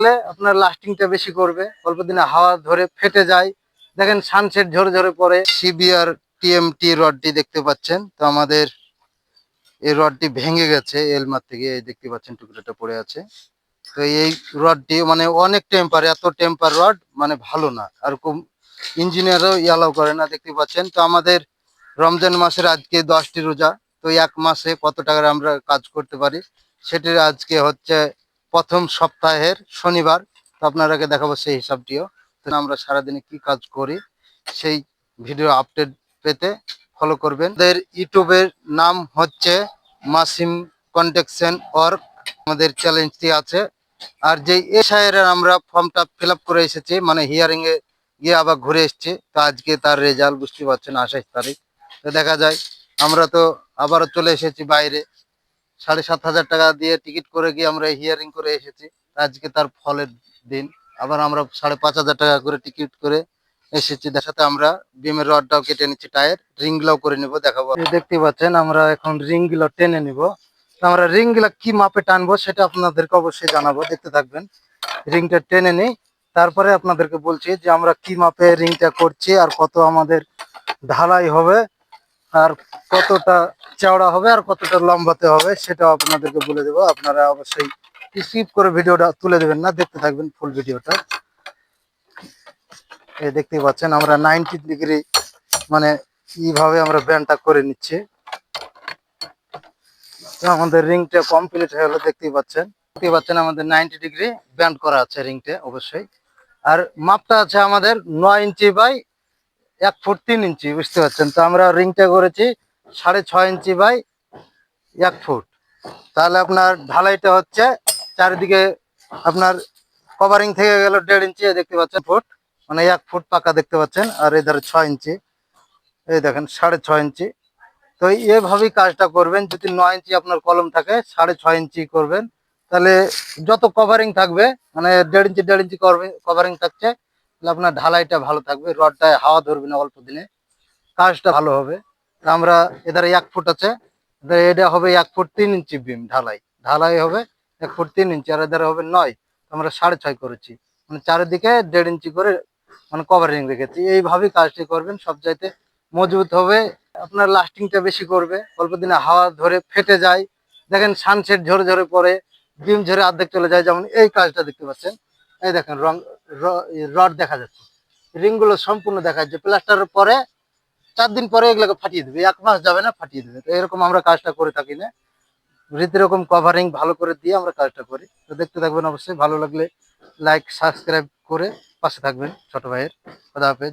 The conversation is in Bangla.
আপনার লাস্টিংটা বেশি করবে, অল্প দিনে হাওয়া ধরে ফেটে যায়। দেখেন সানসেট ঝরে ঝরে পড়ে। সিবিআর টিএমটি রডটি দেখতে পাচ্ছেন, তো আমাদের এই রডটি ভেঙে গেছে এলমার থেকে, এই দেখতে পাচ্ছেন টুকরোটা পড়ে আছে। তো এই রডটি মানে অনেক টেম্পার, এত টেম্পার রড মানে ভালো না, আর ইঞ্জিনিয়ারও অ্যালাউ করে না, দেখতে পাচ্ছেন। তো আমাদের রমজান মাসের আজকে 10টি রোজা, তো এক মাসে কত টাকার আমরা কাজ করতে পারি সেটির আজকে হচ্ছে প্রথম সপ্তাহের শনিবার। তো আপনারাকে দেখাবো সেই হিসাবটিও। তো আমরা সারাদিনে কি কাজ করি সেই ভিডিও আপডেট পেতে ফলো করবেন। আমাদের ইউটিউবের নাম হচ্ছে মাসিম কন্ট্রাকশন ওয়ার্ক, আমাদের চ্যালেঞ্জটি আছে। আর যে এসআইয়ের আমরা ফর্মটা ফিল আপ করে এসেছি, মানে হিয়ারিং এ গিয়ে আবার ঘুরে এসেছি, তো আজকে তার রেজাল্ট বুঝতে পারছেন 28 তারিখ। তো দেখা যায় আমরা তো আবারও চলে এসেছি বাইরে, 7,500 টাকা দিয়ে টিকিট করে গিয়ে আমরা হিয়ারিং করে এসেছি। আজকে তার ফলের দিন, আবার আমরা 5,500 টাকা করে টিকিট করে এসেছি। দেখাতে আমরা বিমের রডটাও কেটে নিচ্ছি, টায়ার রিং গুলাও করে নিবো, দেখাবো। দেখতে পাচ্ছেন আমরা এখন রিং গুলো টেনে নিব। আমরা রিং গুলা কি মাপে টানবো সেটা আপনাদেরকে অবশ্যই জানাবো, দেখতে থাকবেন। রিংটা টেনে নিই, তারপরে আপনাদেরকে বলছি যে আমরা কি মাপে রিংটা করছি, আর কত আমাদের ঢালাই হবে, আর কতটা চওড়া হবে, আর কতটা লম্বাতে হবে সেটাও আপনাদেরকে বলে দেবো। আপনারা অবশ্যই স্কিপ করে ভিডিওটা তুলে দেবেন না, দেখতে থাকবেন ফুল ভিডিওটা। এই দেখতে পাচ্ছেন আমরা 90 ডিগ্রি মানে এইভাবে আমরা ব্যান্ডটা করে নিচ্ছি। তো আমাদের রিংটা কমপ্লিট হয়ে গেল, দেখতেই পাচ্ছেন আমাদের 90 ডিগ্রি ব্যান্ড করা আছে রিংটা অবশ্যই। আর মাপটা আছে আমাদের 9 ইঞ্চি বাই 1 ফুট 3 ইঞ্চি, বুঝতে পারছেন। তো আমরা রিংটা করেছি 6.5 ইঞ্চি বাই 1 ফুট। তাহলে আপনার ঢালাইটা হচ্ছে চারিদিকে আপনার কভারিং থেকে গেল 1.5 ইঞ্চি, দেখতে পাচ্ছেন ফুট, মানে 1 ফুট পাকা দেখতে পাচ্ছেন। আর এই ধারে 6 ইঞ্চি, এই দেখেন 6.5 ইঞ্চি। তো এভাবেই কাজটা করবেন। যদি 9 ইঞ্চি আপনার কলম থাকে, 6.5 ইঞ্চি করবেন, তাহলে যত কভারিং থাকবে, মানে 1.5 ইঞ্চি কভারিং থাকছে, তাহলে আপনার ঢালাইটা ভালো থাকবে, রডটায় হাওয়া ধরবে না, অল্প দিনে কাজটা ভালো হবে। তা আমরা এধারে 1 ফুট আছে, এটা হবে 1 ফুট 3 ইঞ্চি বিম ঢালাই, ঢালাই হবে 1 ফুট 3 ইঞ্চি, আর এধারে হবে 9, আমরা 6.5 করেছি, মানে চারিদিকে 1.5 ইঞ্চি করে মানে কভারিং রেখেছি। এইভাবেই কাজটি করবেন, সব চাইতে মজবুত হবে, আপনার লাস্টিংটা বেশি করবে, অল্প দিনে হাওয়া ধরে ফেটে যায়। দেখেন সানসেট ঝরে ঝরে পড়ে, ডিম ঝরে অর্ধেক চলে যায়, যেমন এই কাজটা দেখতে পাচ্ছেন। এই দেখেন রড দেখা যাচ্ছে, রিং গুলো সম্পূর্ণ দেখা যাচ্ছে। প্লাস্টারের পরে 4 দিন পরে এগুলোকে ফাটিয়ে দেবে, 1 মাস যাবে না, ফাটিয়ে দেবে। তো এরকম আমরা কাজটা করে থাকি না, রীতিরকম কভারিং ভালো করে দিয়ে আমরা কাজটা করি। তো দেখতে থাকবেন অবশ্যই, ভালো লাগলে লাইক সাবস্ক্রাইব করে পাশে থাকবেন ছোট ভাইয়ের। খোদা হাফেজ।